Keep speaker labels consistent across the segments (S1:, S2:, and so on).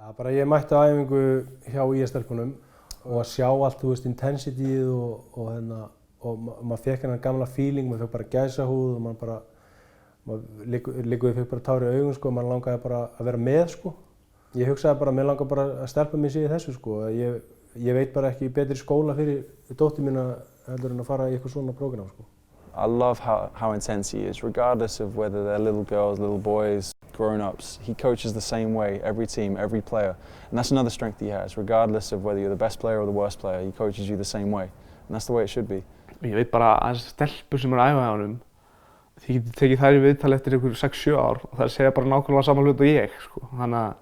S1: Ja, bara ég mætti á æfingu hjá IS-stelpunum og að sjá allt, þú veist, intensityið og maður fekk hennar gamla feeling, maður fekk bara gæsahúð og maður fekk bara tár í augun, sko, maður langaði bara að vera með, sko. Ég hugsaði bara, mér langar bara að stelpa mig sig í þessu, sko. Ég veit bara ekki betri skóla fyrir dóttur mína heldur en að fara í eitthvað svona prógram, sko.
S2: I love how intense he is, regardless of whether they're little girls, little boys, grown-ups. He coaches the same way, every team, every player. And that's another strength he has, regardless of whether you're the best player or the worst player, he coaches you the same way. And that's the way it should be.
S3: Ég veit bara að þessar stelpur sem æfa hjá honum, þið getið tekið þær í viðtal eftir ykkur 6-7 ár og þær segja bara nákvæmlega sama hlut og ég, sko. Þannig að,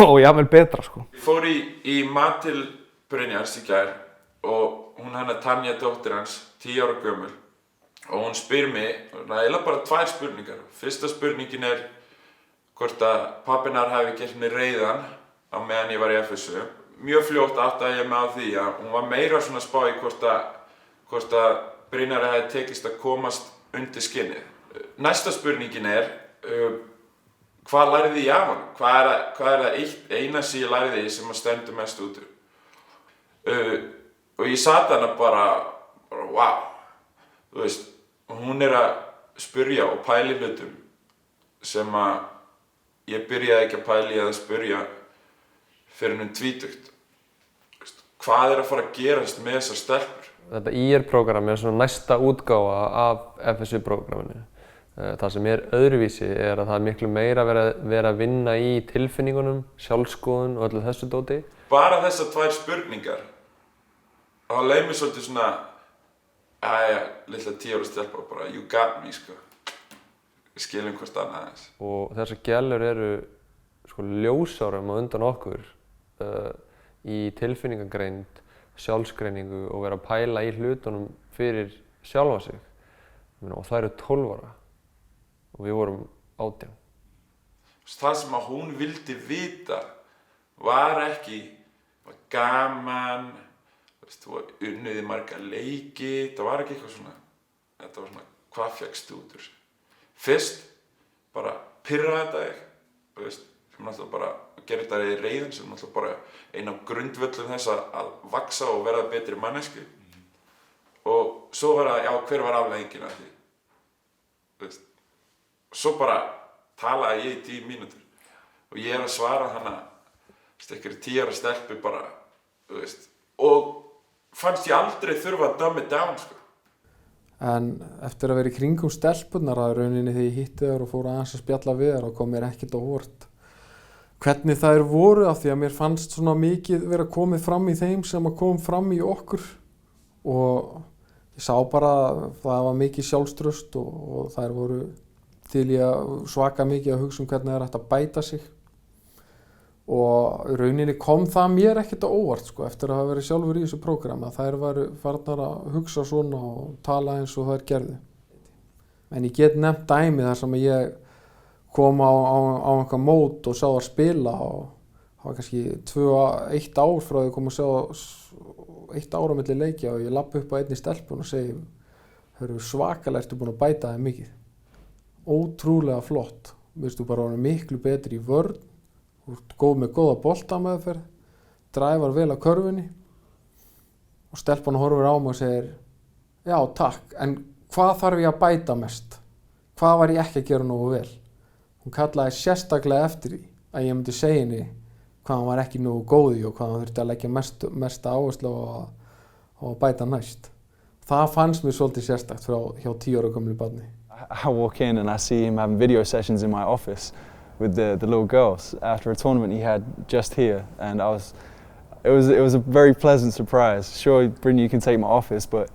S3: og jafnvel betra, sko.
S4: Ég fór í mat til Brynjars í gær og hún Tanja dóttir hans, 10 ára gömul. Og hún spyr mig, eiginlega bara 2 spurningar. Fyrsta spurningin hvort að pappinnar hafi gert mig reiðan á meðan ég var í FSU. Mjög fljótt áttaði ég mig á því að hún var meira svona spá í hvort að Brynjari hefði tekist að komast undir skinnið. Næsta spurningin hvað lærði ég af honum? Hvað er það eina sem ég lærði sem að stendur mest út úr? Og ég sat hana bara wow. Þú veist, hún að spyrja og pæla í hlutum sem að ég byrjaði ekki að pæla í að spyrja fyrir tvítugt. Hvað að fara að gerast með þessar stelpur?
S5: Þetta IR-prógram svona næsta útgáfa af FSU-prógraminu. Það sem öðruvísi að það miklu meira verið að vinna í tilfinningunum, sjálfskoðun og öllu þessu dóti.
S4: Bara þessar 2 spurningar, þá leið mér svolítið svona litla 10 ára stelpa bara, you got me, sko. Við skiljum hvort annað aðeins.
S5: Og þessar gælur sko ljósárum á undan okkur í tilfinningagreind, sjálfsgreiningu og vera að pæla í hlutunum fyrir sjálfa sig. Og það 12 ára og við vorum 18.
S4: Það sem að hún vildi vita var ekki gaman, þú unnið í marga leiki, það var ekki eitthvað svona, þetta var svona, hvað fékkstu út úr þessu? Fyrst, bara pirraði þetta þig, sem náttúrulega bara gerir þetta í reiðin, sem náttúrulega bara einn af grundvöllum þess að vaxa og verða betri mannesku. Og svo var það, hver var afleiðingin af því? Svo bara talaði ég í 10 mínútur og ég að svara hana, einhverju 10 ára stelpu bara, og fannst ég aldrei þurfa að dumb it down, sko.
S6: En eftir að vera í kringum stelpunnar að rauninni þegar ég hitti þær og fór aðeins að spjalla við þær og kom mér ekkert á óvart hvernig þær voru, af því að mér fannst svona mikið vera komið fram í þeim sem að kom fram í okkur og ég sá bara að það var mikið sjálfstraust og þær voru til í að svaka mikið að hugsa hvernig þær ætti að bæta sig og í rauninni kom það mér ekkert á óvart, sko, eftir að hafa verið sjálfur í þessu prógrami að þær væru farnar að hugsa svona og tala eins og þær gerðu. En ég get nefnt dæmi þar sem ég kom á einhver mót og sá þær spila og það var kannski 1 ár frá því að koma að sjá 1 ár á milli leikja og ég labba upp á einni stelpun og segi, hörru, svakalega ertu búin að bæta þig mikið. Ótrúlega flott. Þú bara orðin miklu betri í vörn. Þú ert góð með góða boltameðferð, dræfar vel að körfunni og stelpan horfir á mig og segir, já takk, en hvað þarf ég að bæta mest? Hvað var ég ekki að gera nógu vel? Hún kallaði sérstaklega eftir því að ég myndi segja henni hvað hann var ekki nógu góð í og hvað hann þurfti að leggja mesta áherslu á að bæta næst. Það fannst mér svolítið sérstakt hjá 10 ára gömlu barni.
S2: I walk in and I see him having video sessions in my office with the little girls after a tournament he had just here, and it was a very pleasant surprise. Sure, Brynja, you can take my office, but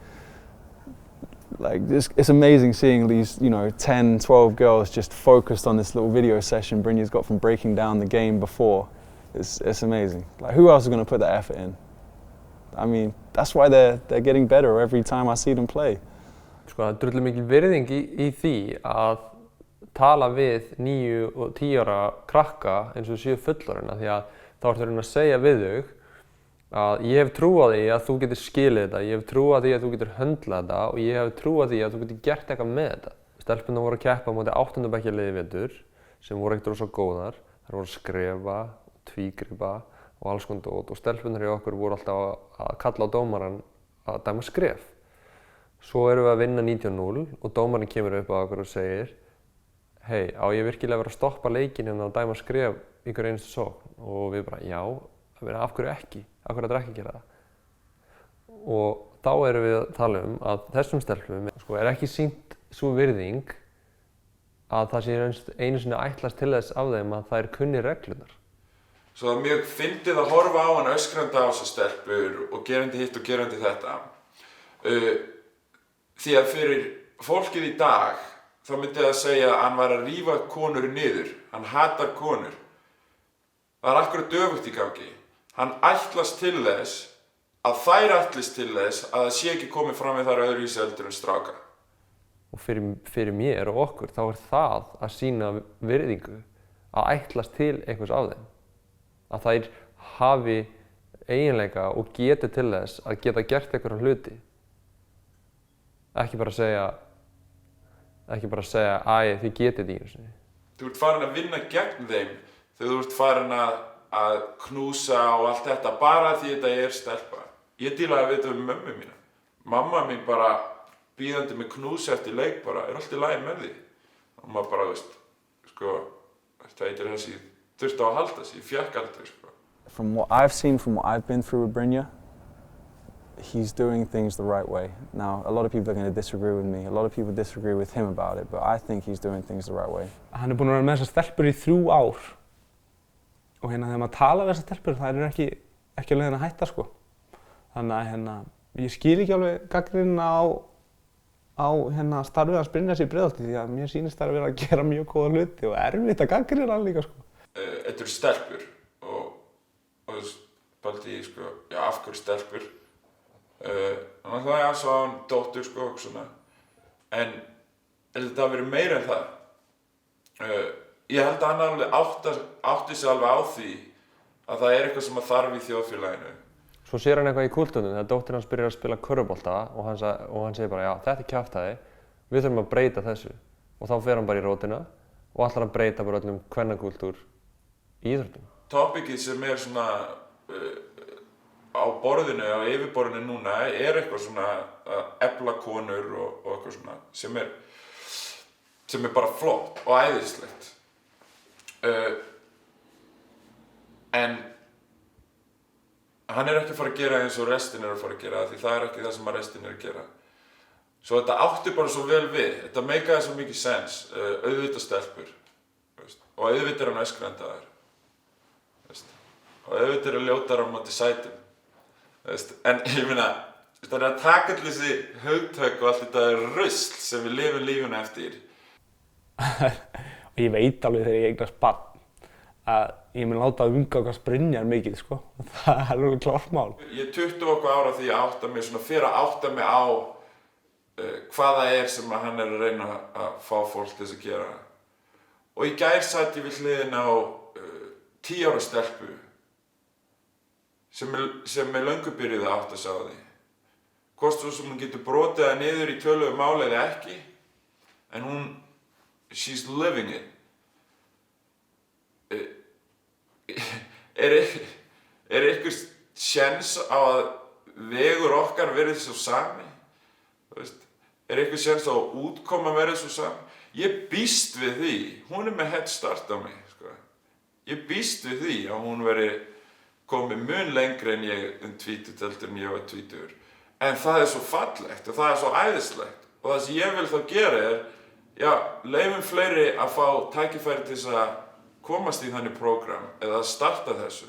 S2: like it's amazing seeing these 10, 12 girls just focused on this little video session Brynja's got from breaking down the game before. It's amazing. Like, who else is going to put that effort in? I mean, that's why they're getting better every time I see them play.
S5: Sko, það drullu mikil virðing í því að tala við 9 og 10 ára krakka eins og 7 fullorðina, því að þá ertu að segja við þau að ég hef trú á því að þú getur skilið þetta, ég hef trú á því að þú getur höndlað þetta og ég hef trú á því að þú getur gert eitthvað með þetta. Stelpurnar voru að keppa á móti 8. bekkjarliði í vetur sem voru ekkert rosa góðar. Þær voru að skrefa, tvígripa og alls konar dót og stelpurnar hjá okkur voru alltaf að kalla á dómarann að dæma skref. Svo erum við að vinna 19-0 og dómarinn kemur upp á okkur og segir hei, á ég virkilega að vera að stoppa leikinn hérna og dæma skref í hver einustu sókn? Og við bara, já, af hverju ekki? Af hverju ekki gera það? Og þá erum við að tala að þessum stelpum sko, er ekki sýnt sú virðing að það sé einu sinni ætlast til þess af þeim að það er kunni reglurnar.
S4: Svo það er mjög fyndið að horfa á hann öskrandi á þessar stelpur og gerandi hitt og gerandi þetta. Því að fyrir fólkið í dag þá myndi það segja að hann var að rífa konur niður. Hann hatar konur. Það er akkurat öfugt í gangi. Hann ætlast til þess að þær ætlist til þess að það sé ekki komið fram við þar öðruvísi heldur en stráka.
S5: Og fyrir mér og okkur þá er það að sýna virðingu að ætlast til einhvers af þeim. Að þær hafi eiginleika og geti til þess að geta gert einhverja hluti. Ekki bara segja æ, þið getið þetta einu sinni.
S4: Þú ert farin að vinna gegn þeim þegar þú ert farin að knúsa og allt þetta bara því þetta er stelpa. Ég dílaði við þetta með mömmu mína. Mamma mín bara bíðandi með knúsi eftir leik bara, er allt í lagi með því? Og maður bara, það heitir þessi, þurfti á að halda sig, ég fékk aldrei,
S2: From what I've seen, from what I've been through with Brynja, he's doing things the right way. Now, a lot of people are going to disagree with me. A lot of people disagree with him about it, but I think he's doing things the right way.
S3: Hann er búinn að vera með þessar stelpur í 3 ár. Og þegar maður tala við þessar stelpur, það er ekki alveg að hætta, sko. Þannig að ég skil ekki alveg gagnrýnina á starfið hans Brynjars í Breiðholti því að mér sýnist það að vera að gera mjög góða hluti og erfitt að gagnrýna hann líka, sko.
S4: Þetta eru stelpur og baldi ég, já, af hverju stelpur? Þannig að ég sá hann dóttur, svona. En þetta hafi verið meira en það. Ég held að hann alveg átti sig alveg á því að það er eitthvað sem að þarf í þjóðfélaginu.
S5: Svo sér hann eitthvað í kúltúrnum þegar dóttir hans byrjar að spila körfubolta og hann segir bara, já, þetta er kjaftæði, við þurfum að breyta þessu. Og þá fer hann bara í rótina og ætlar að breyta bara öllum kvennakúltúr í íþróttum.
S4: Topicið sem er svona á borðinu, á yfirborðinu núna, er eitthvað svona að efla konur og eitthvað svona sem er bara flott og æðislegt. En hann er ekki að fara að gera eins og restin er að fara að gera því það er ekki það sem að restin er að gera. Svo þetta átti bara svo vel við, þetta meikaði svo mikið sens, auðvitað stelpur, og auðvitað er hann öskrandaður, og auðvitað er hann ljótar á móti sætum. En ég meina, það er að taka allir þessi hugtök og allt þetta rusl sem við lifum lífuna eftir.
S3: Og ég veit alveg þegar ég eignast barn að ég mun láta að umgangast Brynjar mikið, sko. Það er alveg klárt mál.
S4: Ég er 20 og eitthvað ára því að átta mig, fyrir að átta mig á hvað það er sem hann er að reyna að fá fólk til þess að gera. Og í gær satt ég við hliðina á 10 ára stelpu sem er löngu byrjuð að átta sig á því. Hvort svo sem hún getur brotið það niður í töluvegu máli eða ekki, en she's living it. Er einhver séns á að vegur okkar verið svo sami? Er einhver séns á að útkoma verið svo sami? Ég býst við því, hún er með head start á mig, Ég býst við því að hún veri komið mun lengri en ég tvítugt heldur en ég var tvítugur. En það er svo fallegt og það er svo æðislegt. Og það sem ég vil þá gera er, leyfum fleiri að fá tækifæri til þess að komast í þannig prógram eða að starta þessu.